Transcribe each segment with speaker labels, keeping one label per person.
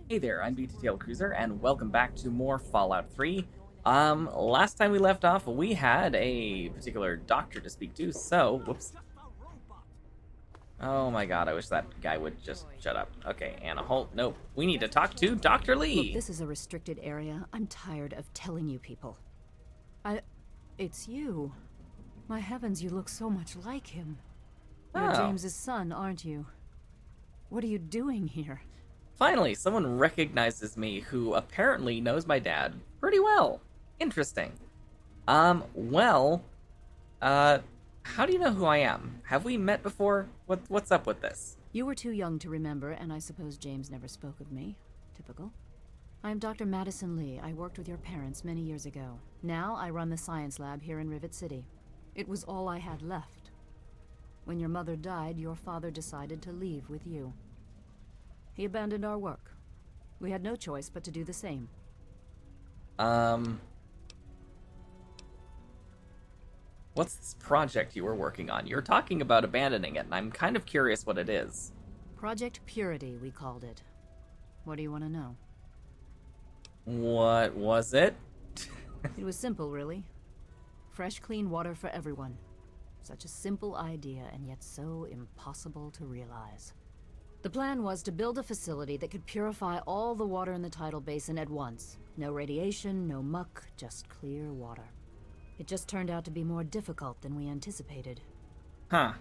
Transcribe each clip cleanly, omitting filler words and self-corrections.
Speaker 1: Hey there, I'm BTTLcruizer, and welcome back to more Fallout 3. Last time we left off, we had a particular doctor to speak to, so, whoops. Oh my god, I wish that guy would just shut up. Okay, Anna Holt, nope. We need to talk to Dr. Lee!
Speaker 2: Look, this is a restricted area. I'm tired of telling you people. It's you. My heavens, you look so much like him. You're James's son, aren't you? What are you doing here?
Speaker 1: Finally, someone recognizes me who apparently knows my dad pretty well. Interesting. How do you know who I am? Have we met before? What's up with this?
Speaker 2: You were too young to remember, and I suppose James never spoke of me. Typical. I am Dr. Madison Lee. I worked with your parents many years ago. Now I run the science lab here in Rivet City. It was all I had left. When your mother died, your father decided to leave with you. He abandoned our work. We had no choice but to do the same.
Speaker 1: What's this project you were working on? You're talking about abandoning it, and I'm kind of curious what it is.
Speaker 2: Project Purity, we called it. What do you want to know?
Speaker 1: What was it?
Speaker 2: It was simple, really. Fresh, clean water for everyone. Such a simple idea, and yet so impossible to realize. The plan was to build a facility that could purify all the water in the tidal basin at once. No radiation, no muck, just clear water. It just turned out to be more difficult than we anticipated.
Speaker 1: Huh.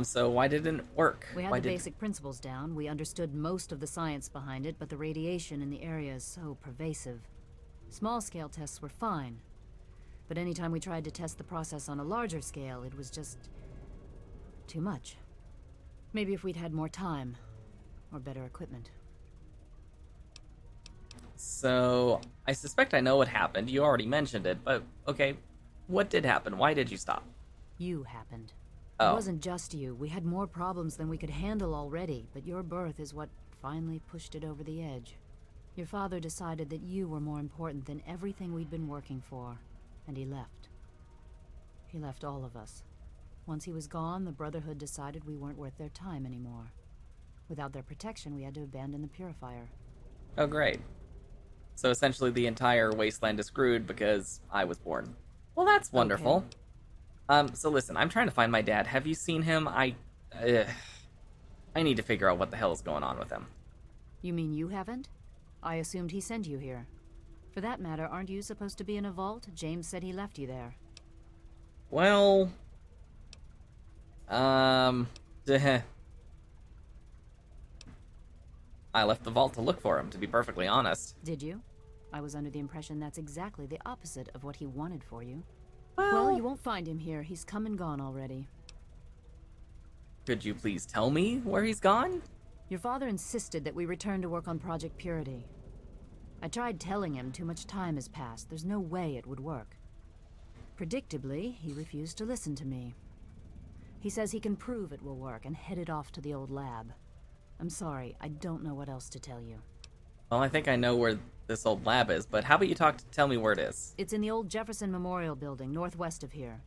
Speaker 1: So why didn't it work?
Speaker 2: We had the basic principles down. We understood most of the science behind it, but the radiation in the area is so pervasive. Small-scale tests were fine. But anytime we tried to test the process on a larger scale, it was just too much. Maybe if we'd had more time, or better equipment.
Speaker 1: So, I suspect I know what happened. You already mentioned it, but okay, what did happen? Why did you stop?
Speaker 2: You happened.
Speaker 1: Oh.
Speaker 2: It wasn't just you. We had more problems than we could handle already, but your birth is what finally pushed it over the edge. Your father decided that you were more important than everything we'd been working for, and he left. He left all of us. Once he was gone, the Brotherhood decided we weren't worth their time anymore. Without their protection, we had to abandon the purifier.
Speaker 1: Oh, great. So essentially the entire wasteland is screwed because I was born. Well, that's wonderful. Okay. So listen, I'm trying to find my dad. Have you seen him? I need to figure out what the hell is going on with him.
Speaker 2: You mean you haven't? I assumed he sent you here. For that matter, aren't you supposed to be in a vault? James said he left you there.
Speaker 1: Well... I left the vault to look for him, to be perfectly honest.
Speaker 2: Did you? I was under the impression that's exactly the opposite of what he wanted for you.
Speaker 1: Well,
Speaker 2: you won't find him here. He's come and gone already.
Speaker 1: Could you please tell me where he's gone?
Speaker 2: Your father insisted that we return to work on Project Purity. I tried telling him too much time has passed. There's no way it would work. Predictably, he refused to listen to me. He says he can prove it will work and headed off to the old lab. I'm sorry, I don't know what else to tell you.
Speaker 1: Well, I think I know where this old lab is, but how about you tell me where it is?
Speaker 2: It's in the old Jefferson Memorial building, northwest of here.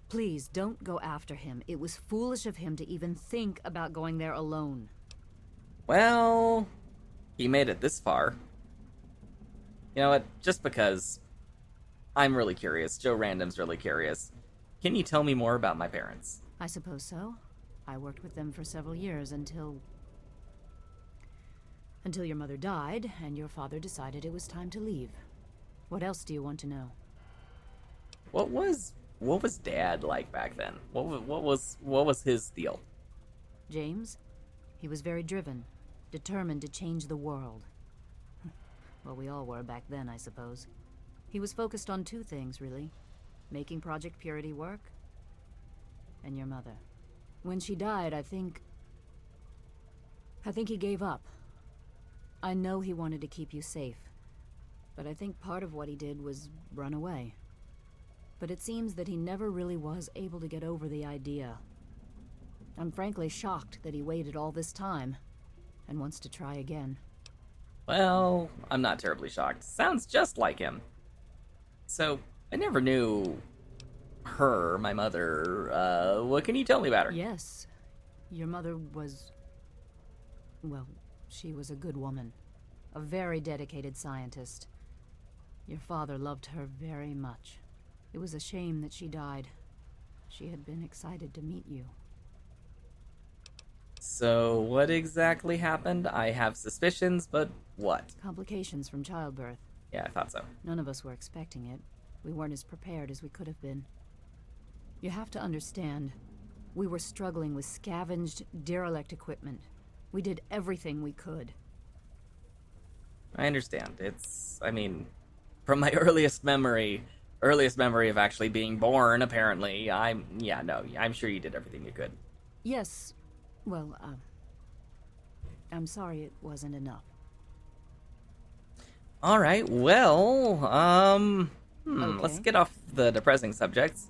Speaker 2: Please, don't go after him. It was foolish of him to even think about going there alone.
Speaker 1: Well, he made it this far. You know what? Just because I'm really curious, Joe Random's really curious. Can you tell me more about my parents?
Speaker 2: I suppose so. I worked with them for several years until your mother died, and your father decided it was time to leave. What else do you want to know?
Speaker 1: What was Dad like back then? What was his deal?
Speaker 2: James? He was very driven, determined to change the world. Well, we all were back then, I suppose. He was focused on two things, really. Making Project Purity work, and your mother. When she died, I think he gave up. I know he wanted to keep you safe, but I think part of what he did was run away. But it seems that he never really was able to get over the idea. I'm frankly shocked that he waited all this time, and wants to try again.
Speaker 1: Well, I'm not terribly shocked. Sounds just like him. So, I never knew her, my mother. What can you tell me about her?
Speaker 2: Yes. Your mother was... well, She was a good woman. A very dedicated scientist. Your father loved her very much. It was a shame that she died. She had been excited to meet you.
Speaker 1: So, what exactly happened? I have suspicions, but what?
Speaker 2: Complications from childbirth.
Speaker 1: Yeah, I thought so.
Speaker 2: None of us were expecting it. We weren't as prepared as we could have been. You have to understand, we were struggling with scavenged, derelict equipment. We did everything we could.
Speaker 1: I understand. I mean, from my earliest memory of actually being born, apparently, I'm sure you did everything you could.
Speaker 2: Yes, well, I'm sorry it wasn't enough.
Speaker 1: Alright, well,
Speaker 2: Okay.
Speaker 1: let's get off the depressing subjects.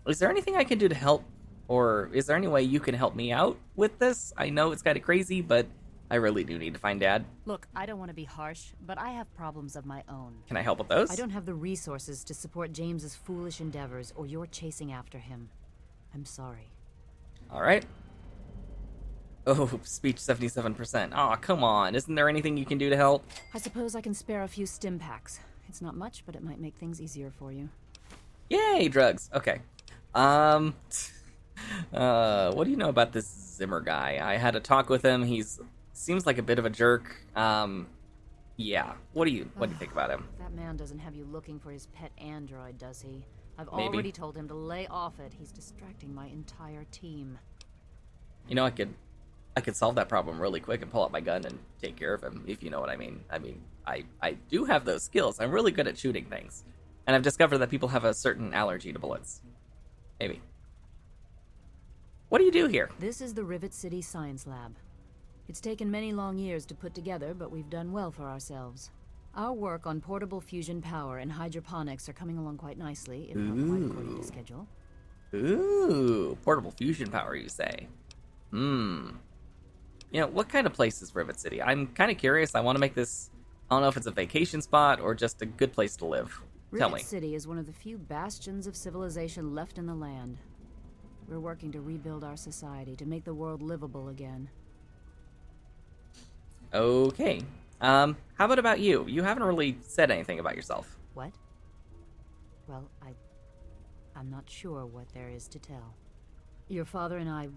Speaker 1: Is there anything I can do to help? Or is there any way you can help me out with this? I know it's kind of crazy, but I really do need to find Dad.
Speaker 2: Look, I don't want to be harsh, but I have problems of my own.
Speaker 1: Can I help with those?
Speaker 2: I don't have the resources to support James's foolish endeavors or your chasing after him. I'm sorry.
Speaker 1: Alright. Oh, speech 77%. Aw, come on. Isn't there anything you can do to help?
Speaker 2: I suppose I can spare a few stim packs. It's not much, but it might make things easier for you.
Speaker 1: Yay, drugs. Okay. What do you know about this Zimmer guy? I had a talk with him. Seems like a bit of a jerk. Yeah. What do you think about him?
Speaker 2: That man doesn't have you looking for his pet android, does he? I've
Speaker 1: Maybe.
Speaker 2: already told him to lay off it. He's distracting my entire team.
Speaker 1: You know, I could solve that problem really quick and pull out my gun and take care of him, if you know what I mean. I do have those skills. I'm really good at shooting things. And I've discovered that people have a certain allergy to bullets. Maybe. What do you do here?
Speaker 2: This is the Rivet City Science Lab. It's taken many long years to put together, but we've done well for ourselves. Our work on portable fusion power and hydroponics are coming along quite nicely, if not quite according to schedule.
Speaker 1: Ooh, portable fusion power, you say? You know, what kind of place is Rivet City? I'm kind of curious. I want to make this... I don't know if it's a vacation spot or just a good place to live. Tell me.
Speaker 2: Rivet City is one of the few bastions of civilization left in the land. We're working to rebuild our society, to make the world livable again.
Speaker 1: Okay. How about you? You haven't really said anything about yourself.
Speaker 2: What? Well, I'm not sure what there is to tell. Your father and I,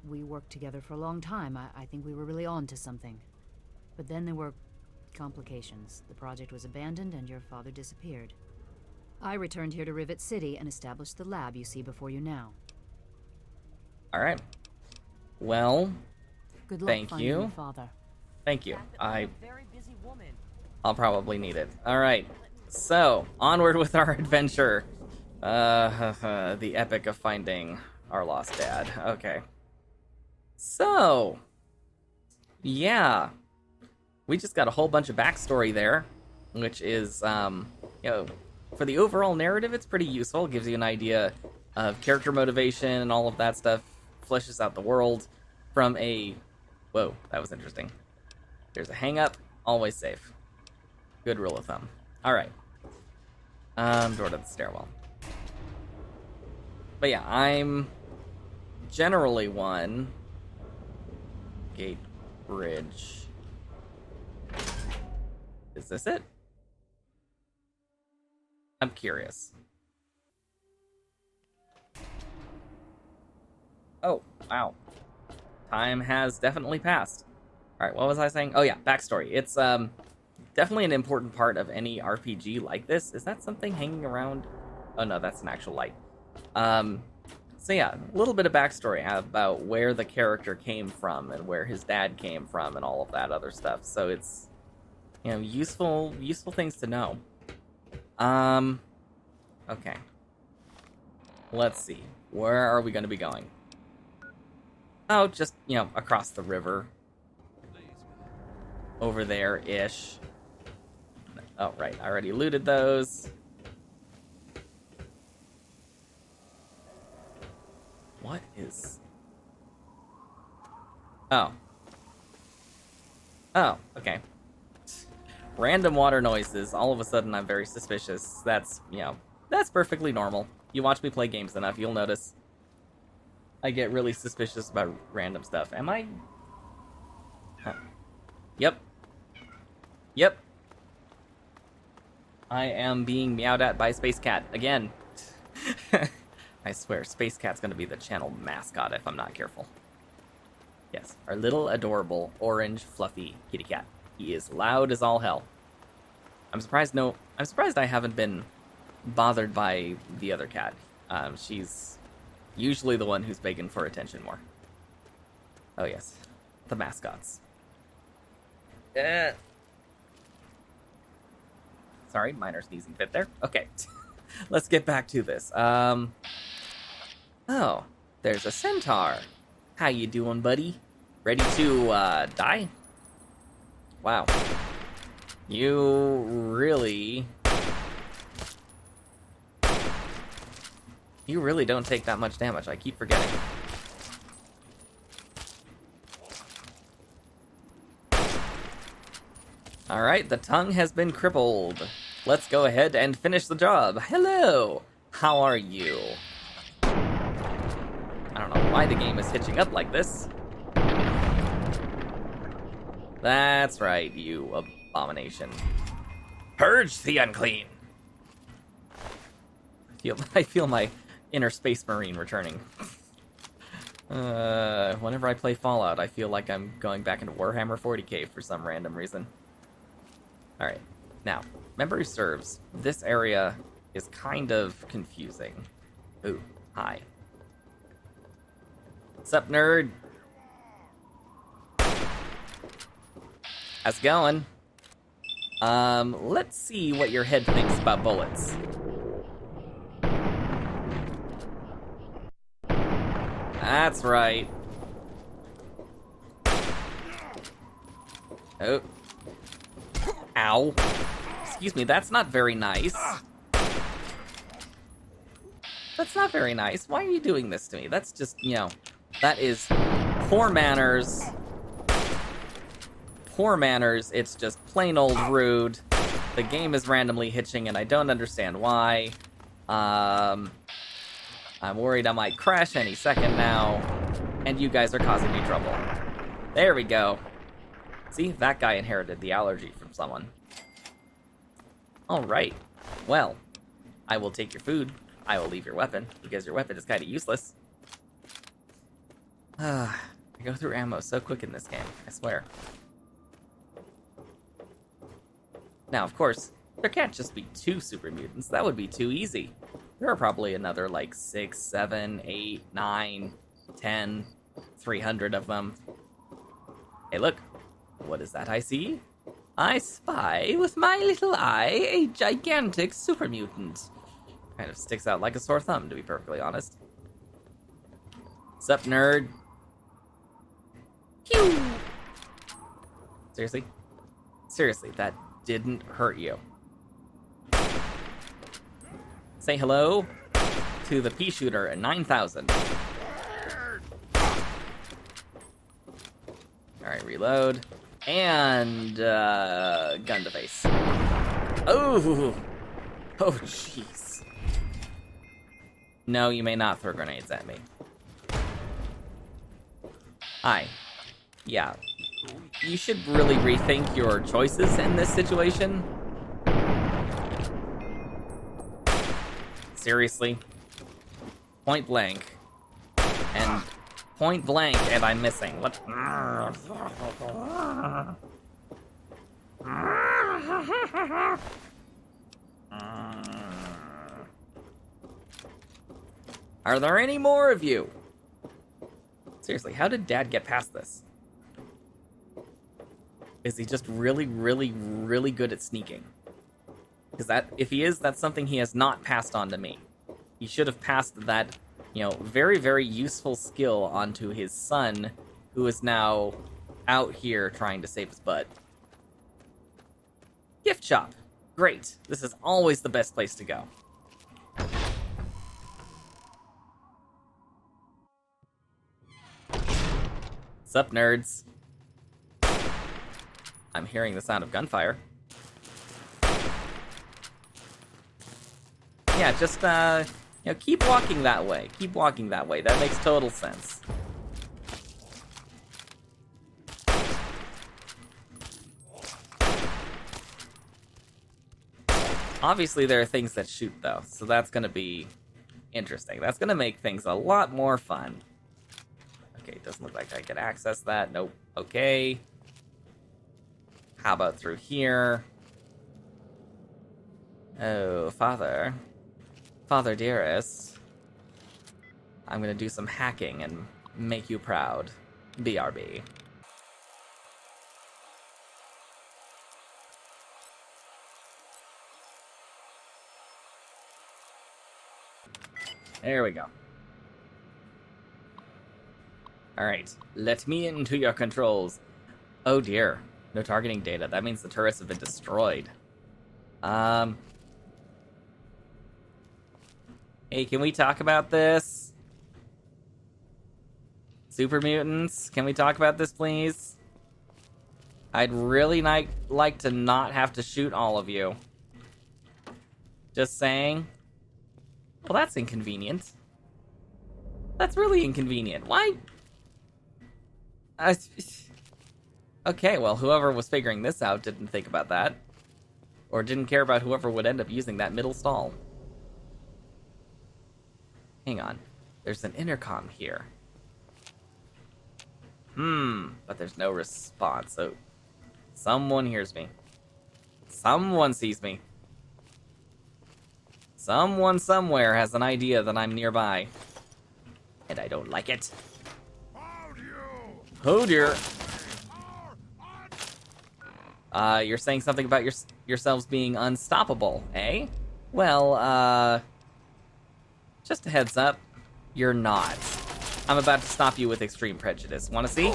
Speaker 2: we worked together for a long time. I think we were really on to something. But then there were complications. The project was abandoned and your father disappeared. I returned here to Rivet City and established the lab you see before you now.
Speaker 1: Alright. Well,
Speaker 2: Good luck
Speaker 1: thank
Speaker 2: finding
Speaker 1: you.
Speaker 2: your father.
Speaker 1: Thank you.
Speaker 3: Very busy woman.
Speaker 1: I'll probably need it. Alright. So, onward with our adventure. The epic of finding our lost dad. Okay. So, yeah. We just got a whole bunch of backstory there, which is, for the overall narrative, it's pretty useful. It gives you an idea of character motivation and all of that stuff. Fleshes out the world from a... Whoa, that was interesting. There's a hang-up, always safe. Good rule of thumb. Alright. Door to the stairwell. But yeah, I'm generally one. Gate, bridge. Is this it? I'm curious. Oh, wow. Time has definitely passed. Alright, what was I saying? Oh yeah, backstory. It's definitely an important part of any RPG like this. Is that something hanging around? Oh no, that's an actual light. So yeah, a little bit of backstory about where the character came from and where his dad came from and all of that other stuff. So it's, you know, useful things to know. Okay. Let's see. Where are we going to be going? Oh, just, you know, across the river. Over there-ish. Oh, right. I already looted those. What is... Oh. Oh, okay. Random water noises. All of a sudden, I'm very suspicious. That's, you know, that's perfectly normal. You watch me play games enough, you'll notice. I get really suspicious about random stuff. Am I? Huh. Yep. Yep. I am being meowed at by Space Cat again. I swear, Space Cat's gonna be the channel mascot if I'm not careful. Yes, our little adorable orange fluffy kitty cat. He is loud as all hell. I'm surprised I haven't been bothered by the other cat. She's usually the one who's begging for attention more. Oh yes, the mascots. Sorry, minor sneezing fit there. Okay, let's get back to this. Oh, there's a centaur. How you doing, buddy? Ready to die? Wow. You really don't take that much damage. I keep forgetting. Alright, the tongue has been crippled. Let's go ahead and finish the job. Hello! How are you? I don't know why the game is hitching up like this. That's right, you abomination. Purge the unclean! I feel my inner space marine returning. Whenever I play Fallout, I feel like I'm going back into Warhammer 40k for some random reason. Alright, now, memory serves. This area is kind of confusing. Ooh, hi. What's up, nerd? How's it going? Let's see what your head thinks about bullets. That's right. Oh. Ow. Excuse me, that's not very nice. That's not very nice. Why are you doing this to me? That's just, that is poor manners. Poor manners. It's just plain old rude. The game is randomly hitching and I don't understand why. I'm worried I might crash any second now. And you guys are causing me trouble. There we go. See, that guy inherited the allergy from someone. Alright. Well, I will take your food. I will leave your weapon, because your weapon is kind of useless. I go through ammo so quick in this game, I swear. Now, of course, there can't just be 2 super mutants. That would be too easy. There are probably another, 6, 7, 8, 9, 10, 300 of them. Hey, look. What is that I see? I spy with my little eye a gigantic super mutant. Kind of sticks out like a sore thumb, to be perfectly honest. Sup, nerd? Pew! Seriously? Seriously, that didn't hurt you. Say hello to the pea shooter at 9,000. Alright, reload. And, gun to face. Oh! Oh, jeez. No, you may not throw grenades at me. Hi. Yeah. You should really rethink your choices in this situation. Seriously. Point blank. And point blank, and I'm missing. What? Are there any more of you? Seriously, how did Dad get past this? Is he just really, really, really good at sneaking? Because if he is, that's something he has not passed on to me. He should have passed that, very, very useful skill onto his son, who is now out here trying to save his butt. Gift shop. Great. This is always the best place to go. Sup, nerds? I'm hearing the sound of gunfire. Yeah, just You know, keep walking that way. Keep walking that way. That makes total sense. Obviously, there are things that shoot, though, so that's going to be interesting. That's going to make things a lot more fun. Okay, doesn't look like I can access that. Nope. Okay. How about through here? Oh, Father. Father dearest. I'm going to do some hacking and make you proud. BRB. There we go. Alright, let me into your controls. Oh dear, no targeting data. That means the turrets have been destroyed. Hey, can we talk about this? Super mutants, can we talk about this, please? I'd really like to not have to shoot all of you. Just saying. Well, that's inconvenient. That's really inconvenient. Why? Okay, well, whoever was figuring this out didn't think about that. Or didn't care about whoever would end up using that middle stall. Hang on. There's an intercom here. But there's no response, so... Someone hears me. Someone sees me. Someone somewhere has an idea that I'm nearby. And I don't like it. Oh dear. You're saying something about yourselves being unstoppable, eh? Well, just a heads up, you're not. I'm about to stop you with extreme prejudice. Wanna see?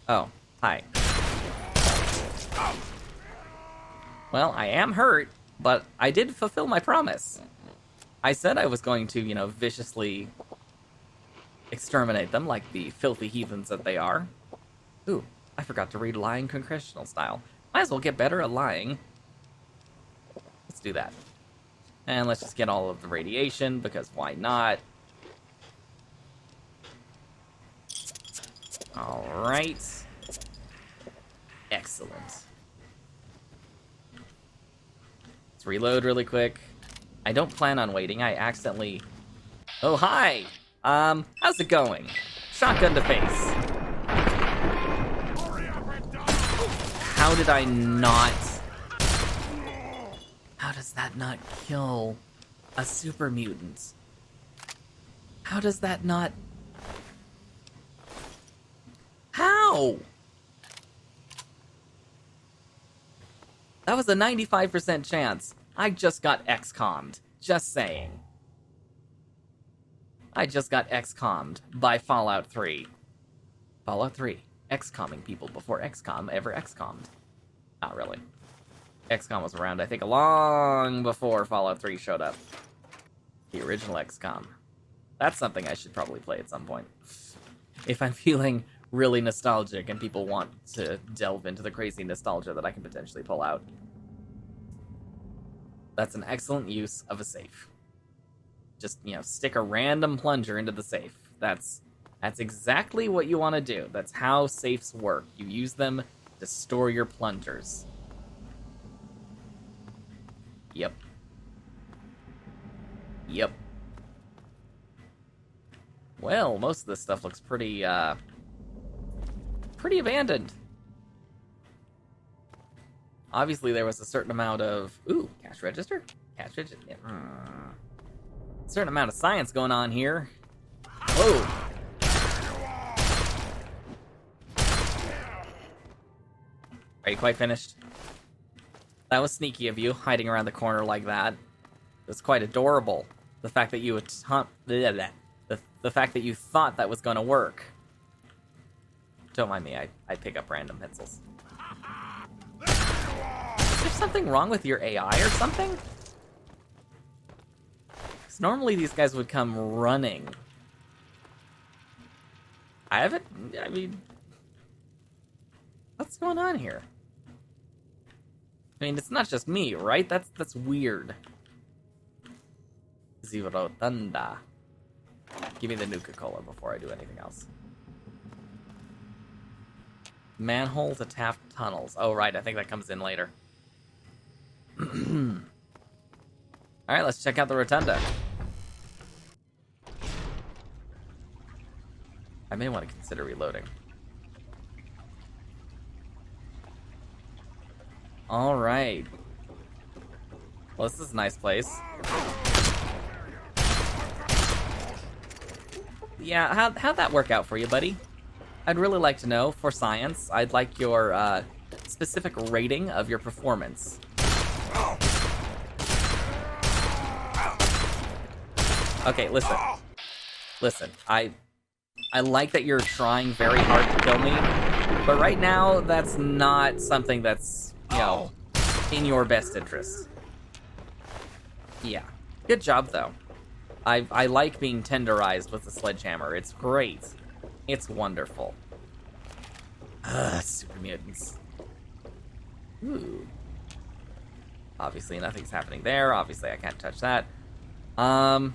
Speaker 1: Oh, hi. Well, I am hurt, but I did fulfill my promise. I said I was going to, you know, viciously exterminate them like the filthy heathens that they are. Ooh, I forgot to read lying congressional style. Might as well get better at lying. Let's do that. And let's just get all of the radiation, because why not? Alright. Excellent. Let's reload really quick. I don't plan on waiting. I accidentally... Oh, hi! How's it going? Shotgun to face. How did I not... How does that not kill a super mutant? How does that not... How? That was a 95% chance. I just got XCOM'd. Just saying. I just got XCOM'd by Fallout 3. Fallout 3. XCOMing people before XCOM ever XCOM'd. Not really. XCOM was around, I think, long before Fallout 3 showed up. The original XCOM. That's something I should probably play at some point. If I'm feeling really nostalgic and people want to delve into the crazy nostalgia that I can potentially pull out. That's an excellent use of a safe. Just, you know, stick a random plunger into the safe. That's exactly what you want to do. That's how safes work. You use them to store your plungers. Yep. Yep. Well, most of this stuff looks pretty, pretty abandoned. Obviously, there was a certain amount of... Ooh, cash register? Cash register? Yeah. Certain amount of science going on here. Whoa. Are you quite finished? That was sneaky of you, hiding around the corner like that. It was quite adorable. The fact that you the fact that you thought that was going to work. Don't mind me, I pick up random pencils. Is there something wrong with your AI or something? Because normally these guys would come running. I mean... What's going on here? I mean, it's not just me, right? That's weird. Rotunda. Give me the Nuka-Cola before I do anything else. Manhole to Taft tunnels. Oh, right. I think that comes in later. Alright, let's check out the rotunda. I may want to consider reloading. Alright. Well, this is a nice place. Yeah, how'd that work out for you, buddy? I'd really like to know, for science, I'd like your specific rating of your performance. Okay, listen. Listen, I like that you're trying very hard to kill me, but right now, that's not something that's, you know, in your best interest. Yeah. Good job, though. I like being tenderized with the sledgehammer. It's great. It's wonderful. Super mutants. Ooh. Obviously, nothing's happening there. Obviously, I can't touch that. Wow.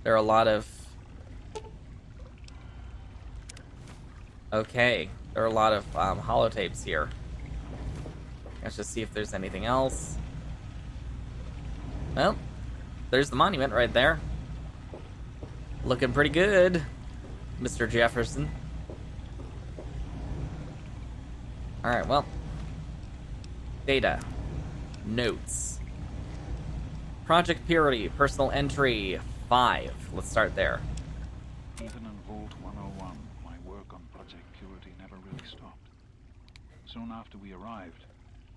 Speaker 1: There are a lot of... Okay. There are a lot of holotapes here. Let's just see if there's anything else. Well, there's the monument right there. Looking pretty good, Mr. Jefferson. Alright, well. Data. Notes. Project Purity, personal entry 5. Let's start there.
Speaker 3: Even in Vault 101, my work on Project Purity never really stopped. Soon after we arrived,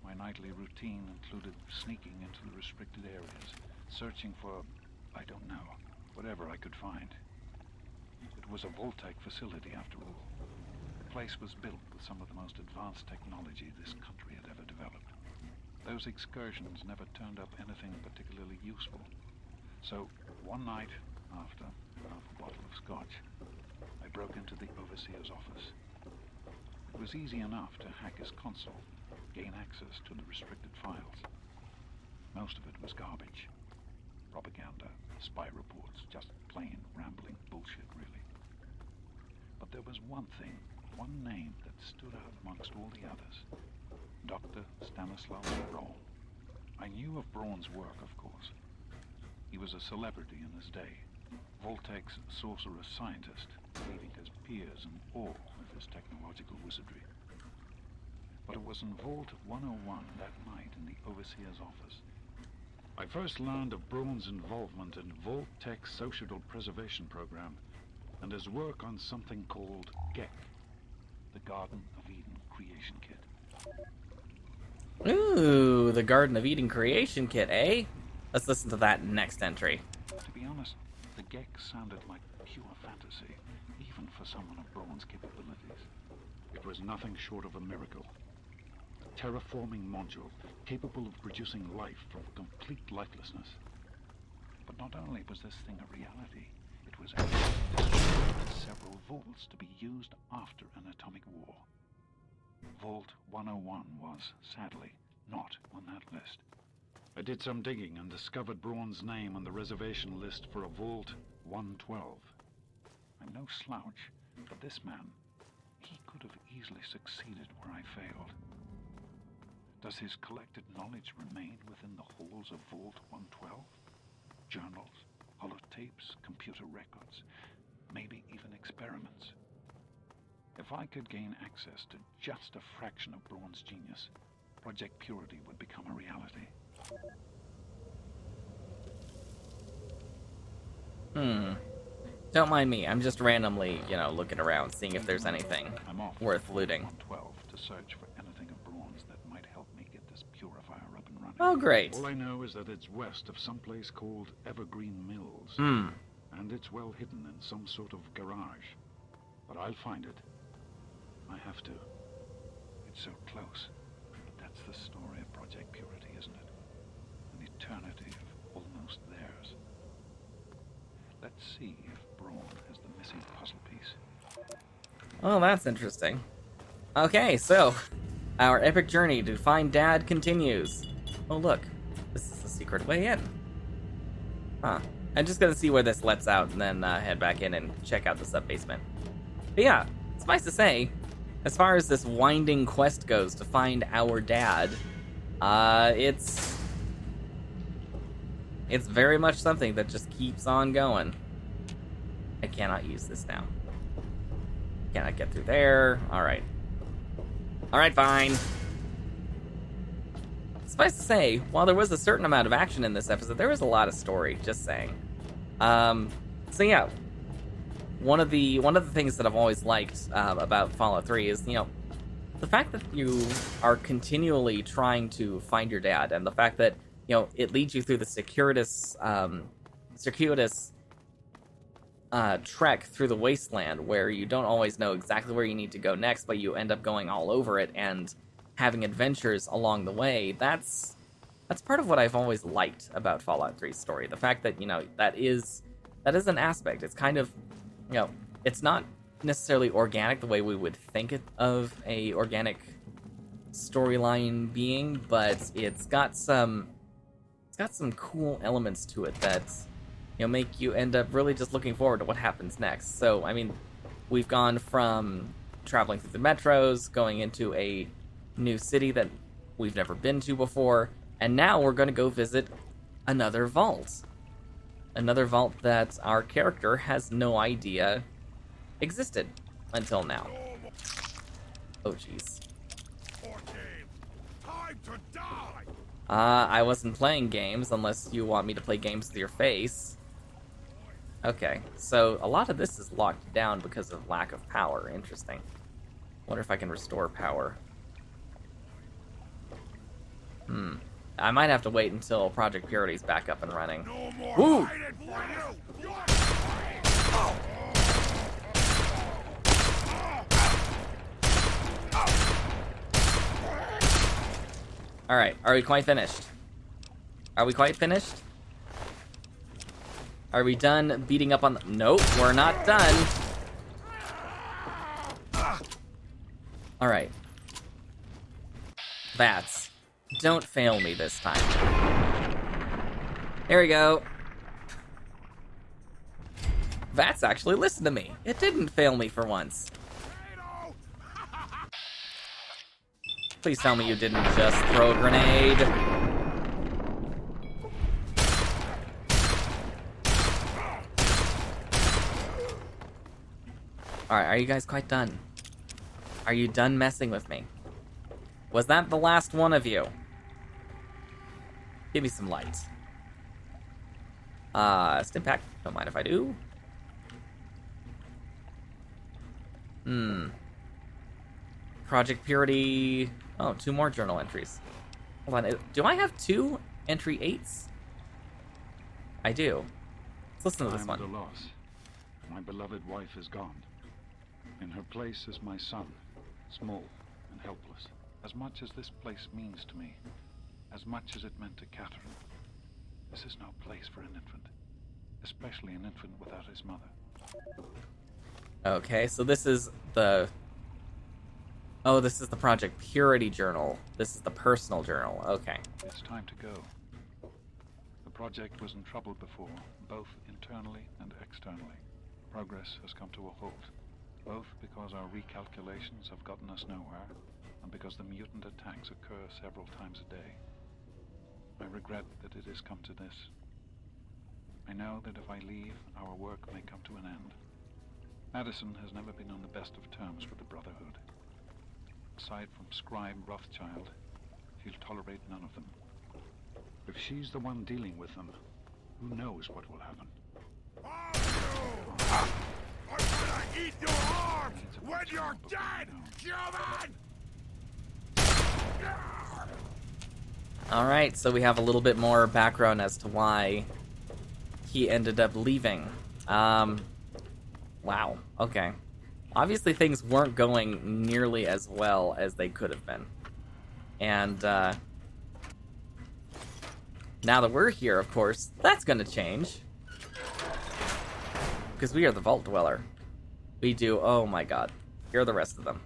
Speaker 3: my nightly routine included sneaking into the restricted areas, searching for, I don't know, whatever I could find. It was a Vault-Tec facility, after all. The place was built with some of the most advanced technology this country had ever developed. Those excursions never turned up anything particularly useful. So, one night, after half a bottle of scotch, I broke into the overseer's office. It was easy enough to hack his console, gain access to the restricted files. Most of it was garbage. Propaganda, spy reports, just plain rambling bullshit, really. But there was one thing, one name that stood out amongst all the others. Dr. Stanislav Braun. I knew of Braun's work, of course. He was a celebrity in his day, Vault-Tec's sorcerer scientist, leaving his peers in awe of his technological wizardry. But it was in Vault 101 that night in the overseer's office I first learned of Braun's involvement in Vault-Tec's social preservation program and his work on something called GECK, the Garden of Eden Creation Kit.
Speaker 1: Ooh, the Garden of Eden Creation Kit, eh? Let's listen to that next entry.
Speaker 3: To be honest, the GECK sounded like pure fantasy, even for someone of Braun's capabilities. It was nothing short of a miracle. A terraforming module capable of producing life from complete lifelessness. But not only was this thing a reality, it was actually destroyed in several vaults to be used after an atomic war. Vault 101 was, sadly, not on that list. I did some digging and discovered Braun's name on the reservation list for a Vault 112. I'm no slouch, but this man, he could have easily succeeded where I failed. Does his collected knowledge remain within the halls of Vault 112? Journals, holotapes, computer records, maybe even experiments. If I could gain access to just a fraction of Braun's genius, Project Purity would become a reality.
Speaker 1: Don't mind me. I'm just randomly, looking around, seeing if there's anything
Speaker 3: I'm off
Speaker 1: worth
Speaker 3: to
Speaker 1: looting.
Speaker 3: 112 to search for anything of Braun's that might help me get this purifier up and running.
Speaker 1: Oh, great.
Speaker 3: All I know is that it's west of some place called Evergreen Mills. And it's well hidden in some sort of garage. But I'll find it. I have to. It's so close. But that's the story of Project Purity, isn't it? An eternity of almost theirs. Let's see if Braun has the missing puzzle piece.
Speaker 1: Well, that's interesting. Okay, so our epic journey to find Dad continues. Oh, look. This is the secret way in. Huh. I'm just gonna see where this lets out and then head back in and check out the sub-basement. But yeah, suffice to say, as far as this winding quest goes to find our dad, it's very much something that just keeps on going. I cannot use this now. Cannot get through there. Alright. Alright, fine. Suffice to say, while there was a certain amount of action in this episode, there was a lot of story, just saying. So yeah, one of the things that I've always liked about Fallout 3 is, the fact that you are continually trying to find your dad, and the fact that, it leads you through the circuitous trek through the wasteland, where you don't always know exactly where you need to go next, but you end up going all over it and having adventures along the way. That's part of what I've always liked about Fallout 3's story. The fact that, that is an aspect. It's kind of, it's not necessarily organic the way we would think of a organic storyline being, but it's got some cool elements to it that, make you end up really just looking forward to what happens next. So, I mean, we've gone from traveling through the metros, going into a new city that we've never been to before, and now we're going to go visit another vault. Another vault that our character has no idea existed until now. Oh, jeez. I wasn't playing games unless you want me to play games with your face. Okay, so a lot of this is locked down because of lack of power. Interesting. Wonder if I can restore power. I might have to wait until Project Purity's back up and running. Woo! Alright, are we quite finished? Are we quite finished? Are we done beating up on the... Nope, we're not done. Alright. Vats. Don't fail me this time. There we go. Vats actually listened to me. It didn't fail me for once. Please tell me you didn't just throw a grenade. Alright, are you guys quite done? Are you done messing with me? Was that the last one of you? Give me some light. Stim pack. Don't mind if I do. Project Purity. Oh, 2 more journal entries. Hold on. Do I have 2 entry 8s? I do. Let's listen to this one.
Speaker 3: I am at a loss. My beloved wife is gone. In her place is my son, small and helpless. As much as this place means to me, as much as it meant to Catherine, this is no place for an infant, especially an infant without his mother.
Speaker 1: Okay, so this is the... Oh, this is the Project Purity journal. This is the personal journal. Okay.
Speaker 3: It's time to go. The project was in trouble before, both internally and externally. Progress has come to a halt, both because our recalculations have gotten us nowhere, and because the mutant attacks occur several times a day. I regret that it has come to this. I know that if I leave, our work may come to an end. Addison has never been on the best of terms with the Brotherhood. Aside from Scribe Rothschild, she'll tolerate none of them. If she's the one dealing with them, who knows what will happen?
Speaker 4: I'm gonna eat your arms when you're dead, human!
Speaker 1: Alright, so we have a little bit more background as to why he ended up leaving. Wow, okay. Obviously things weren't going nearly as well as they could have been. And, now that we're here, of course, that's gonna change. Because we are the Vault Dweller. We do, oh my god. care of the rest of them.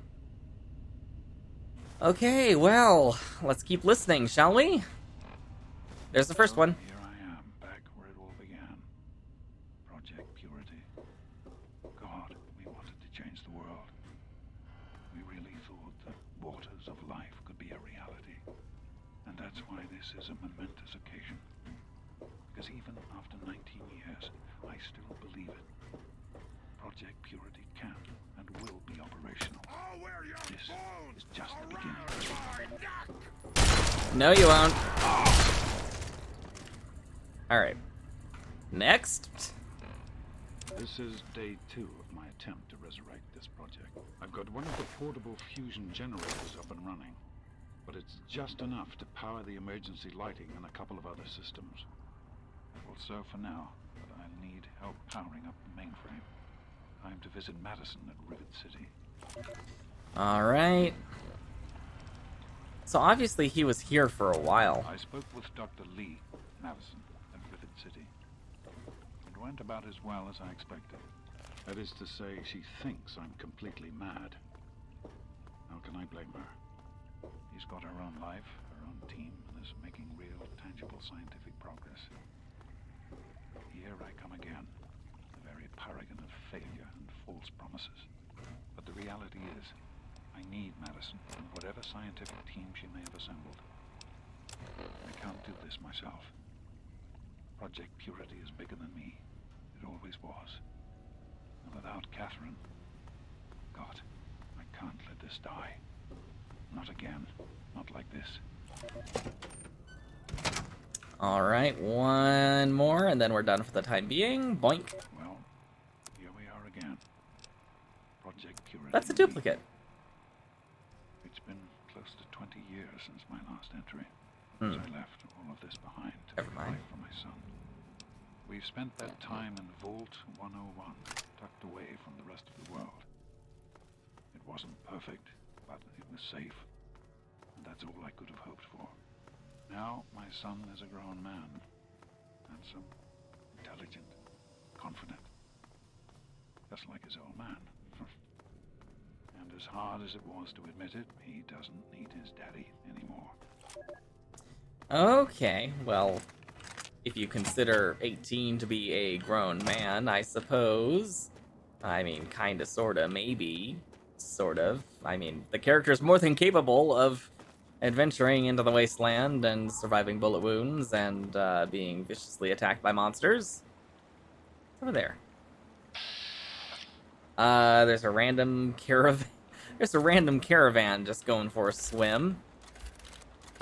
Speaker 1: Okay, well, let's keep listening, shall we? There's the first one.
Speaker 3: Here I am, back where it all began. Project Purity. God, we wanted to change the world. We really thought that waters of life could be a reality. And that's why this is a momentous occasion. Because even after 19 years, I still believe it. Project Purity can and will be operational.
Speaker 4: I'll wear your
Speaker 3: This
Speaker 4: bones
Speaker 3: is just the
Speaker 4: around
Speaker 3: beginning.
Speaker 4: my neck!
Speaker 1: No, you won't. Alright. Next.
Speaker 3: This is day 2 of my attempt to resurrect this project. I've got one of the portable fusion generators up and running, but it's just enough to power the emergency lighting and a couple of other systems. It will serve for now, but I need help powering up the mainframe. Time to visit Madison at Rivet City.
Speaker 1: Alright. So obviously he was here for a while.
Speaker 3: I spoke with Dr. Lee, Madison, at Rivet City. It went about as well as I expected. That is to say, she thinks I'm completely mad. How can I blame her? She's got her own life, her own team, and is making real, tangible scientific progress. Here I come again, the very paragon of failure and false promises. But the reality is, I need Madison and whatever scientific team she may have assembled. I can't do this myself. Project Purity is bigger than me. It always was. And without Catherine, God, I can't let this die. Not again. Not like this.
Speaker 1: Alright, one more, and then we're done for the time being. Boink.
Speaker 3: Well, here we are again. Project Purity.
Speaker 1: That's a duplicate.
Speaker 3: It's been close to 20 years since my last entry.
Speaker 1: Hmm.
Speaker 3: As I left all of this behind to
Speaker 1: Never mind.
Speaker 3: provide for my son. We've spent that time in Vault 101, tucked away from the rest of the world. It wasn't perfect, but it was safe. And that's all I could have hoped for. Now, my son is a grown man. Handsome, intelligent, confident. Just like his old man. And as hard as it was to admit it, he doesn't need his daddy anymore.
Speaker 1: Okay, well, if you consider 18 to be a grown man, I suppose. I mean, kinda, sorta, maybe. Sort of. I mean, the character is more than capable of adventuring into the wasteland and surviving bullet wounds and being viciously attacked by monsters. Over there. There's a random caravan. There's a random caravan just going for a swim.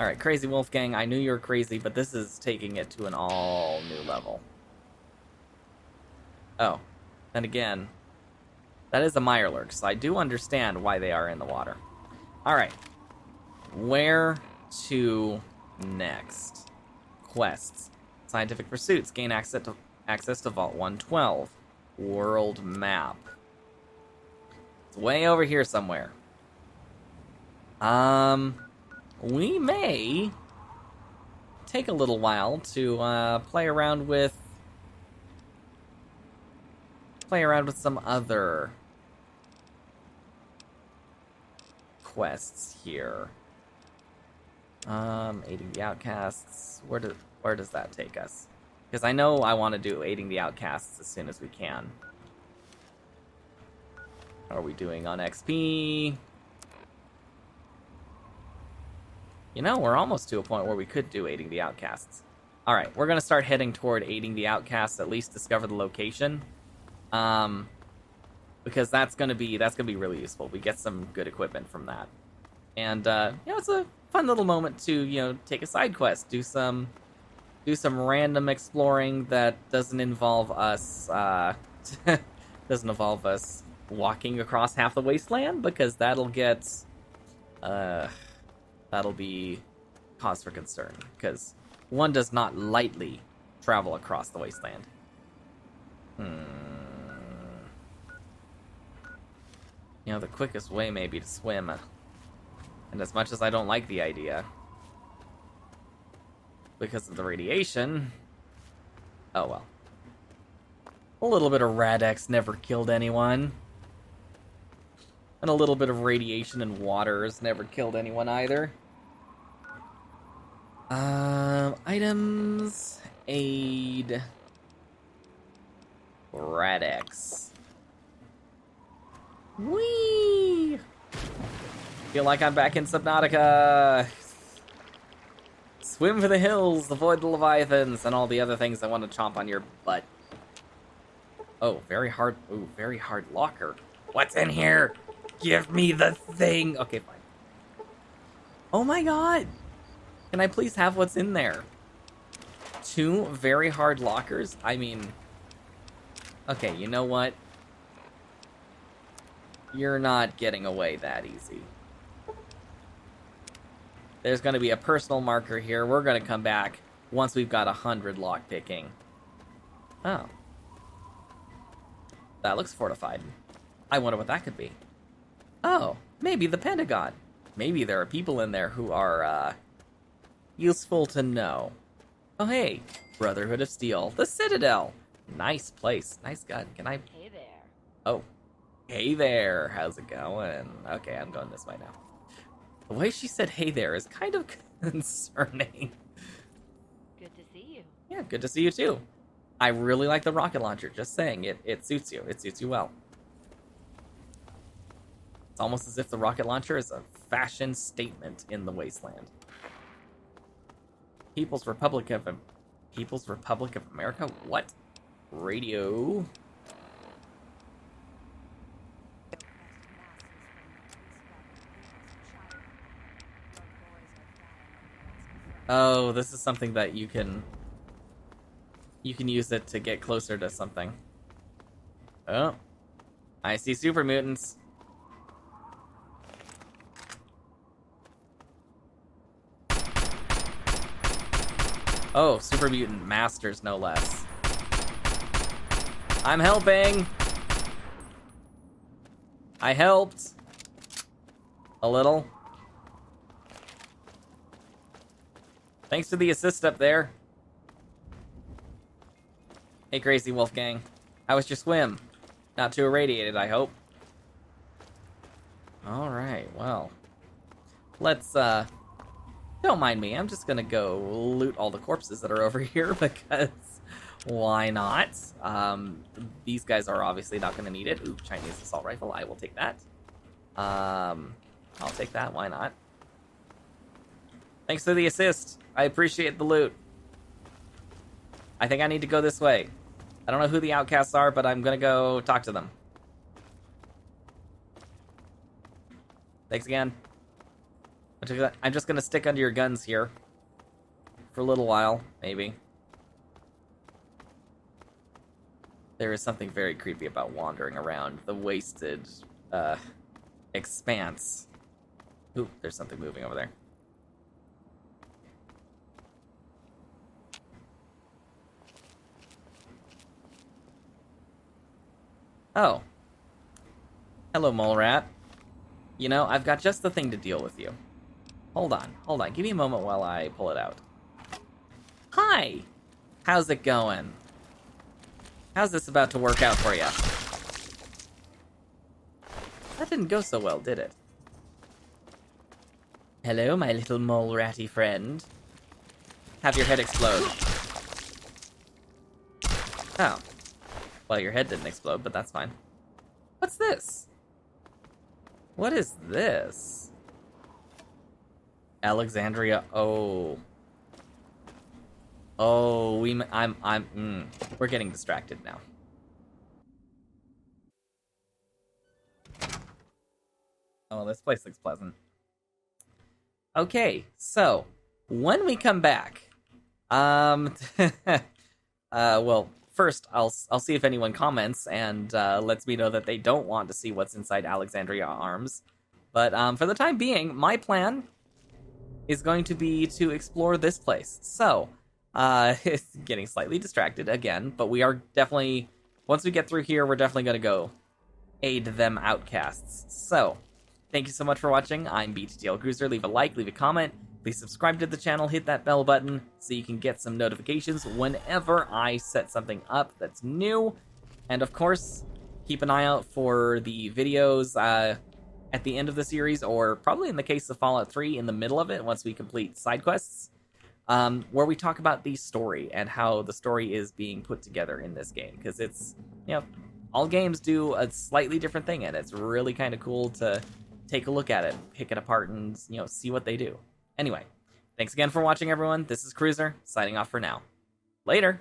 Speaker 1: Alright, Crazy Wolfgang, I knew you were crazy, but this is taking it to an all new level. Oh, and again, that is a Mirelurk, so I do understand why they are in the water. Alright. Where to next? Quests. Scientific pursuits. Gain access to Vault 112. World map. It's way over here somewhere. We may take a little while to play around with some other quests here. Aiding the outcasts. Where does that take us? Because I know I want to do aiding the outcasts as soon as we can. How are we doing on XP? You know, we're almost to a point where we could do aiding the outcasts. Alright, we're going to start heading toward aiding the outcasts, at least discover the location. Because that's gonna be really useful. We get some good equipment from that. And it's a fun little moment to, take a side quest, do some random exploring that doesn't involve us walking across half the wasteland, because that'll be cause for concern, because one does not lightly travel across the wasteland. The quickest way may be to swim. And as much as I don't like the idea, because of the radiation, oh well. A little bit of Radex never killed anyone. And a little bit of radiation and water has never killed anyone either. Items... Aid... Radix. Whee! Feel like I'm back in Subnautica. Swim for the hills, avoid the leviathans, and all the other things I want to chomp on your butt. Oh, very hard. Ooh, very hard locker. What's in here? Give me the thing. Okay, fine. Oh my god! Can I please have what's in there? 2 very hard lockers? I mean... Okay, you know what? You're not getting away that easy. There's going to be a personal marker here. We're going to come back once we've got 100 lockpicking. Oh. That looks fortified. I wonder what that could be. Oh, maybe the Pentagon. Maybe there are people in there who are, useful to know. Oh, hey. Brotherhood of Steel. The Citadel. Nice place. Nice gun. Can I...
Speaker 2: Hey there.
Speaker 1: Oh. Hey there. How's it going? Okay, I'm going this way now. The way she said hey there is kind of concerning.
Speaker 2: Good to see you.
Speaker 1: Yeah, good to see you too. I really like the rocket launcher. Just saying, it suits you. It suits you well. It's almost as if the rocket launcher is a fashion statement in the wasteland. People's Republic of America? What? Radio. Oh, this is something that you can use it to get closer to something. Oh. I see super mutants. Oh, super mutant masters, no less. I'm helping! I helped. A little. Thanks for the assist up there. Hey, Crazy Wolfgang. How was your swim? Not too irradiated, I hope. Alright, well. Let's, don't mind me. I'm just gonna go loot all the corpses that are over here, because why not? These guys are obviously not gonna need it. Ooh, Chinese assault rifle. I will take that. I'll take that. Why not? Thanks for the assist. I appreciate the loot. I think I need to go this way. I don't know who the outcasts are, but I'm gonna go talk to them. Thanks again. I'm just gonna stick under your guns here. For a little while, maybe. There is something very creepy about wandering around the wasted, expanse. Ooh, there's something moving over there. Oh. Hello, mole rat. You know, I've got just the thing to deal with you. Hold on. Give me a moment while I pull it out. Hi! How's it going? How's this about to work out for you? That didn't go so well, did it? Hello, my little mole ratty friend. Have your head explode. Oh. Well, your head didn't explode, but that's fine. What's this? What is this? Alexandria. Oh. Oh, we're getting distracted now. Oh, this place looks pleasant. Okay, so when we come back, well, first I'll see if anyone comments and lets me know that they don't want to see what's inside Alexandria Arms. But for the time being, my plan is going to be to explore this place. So, it's getting slightly distracted again, but we are definitely, once we get through here, we're definitely going to go aid them outcasts. So, thank you so much for watching. I'm BTTLcruizer. Leave a like, leave a comment. Please subscribe to the channel, hit that bell button so you can get some notifications whenever I set something up that's new. And of course, keep an eye out for the videos. at the end of the series, or probably in the case of Fallout 3, in the middle of it, once we complete side quests, where we talk about the story and how the story is being put together in this game. Because it's, all games do a slightly different thing, and it's really kind of cool to take a look at it, pick it apart, and, see what they do. Anyway, thanks again for watching, everyone. This is Cruiser, signing off for now. Later!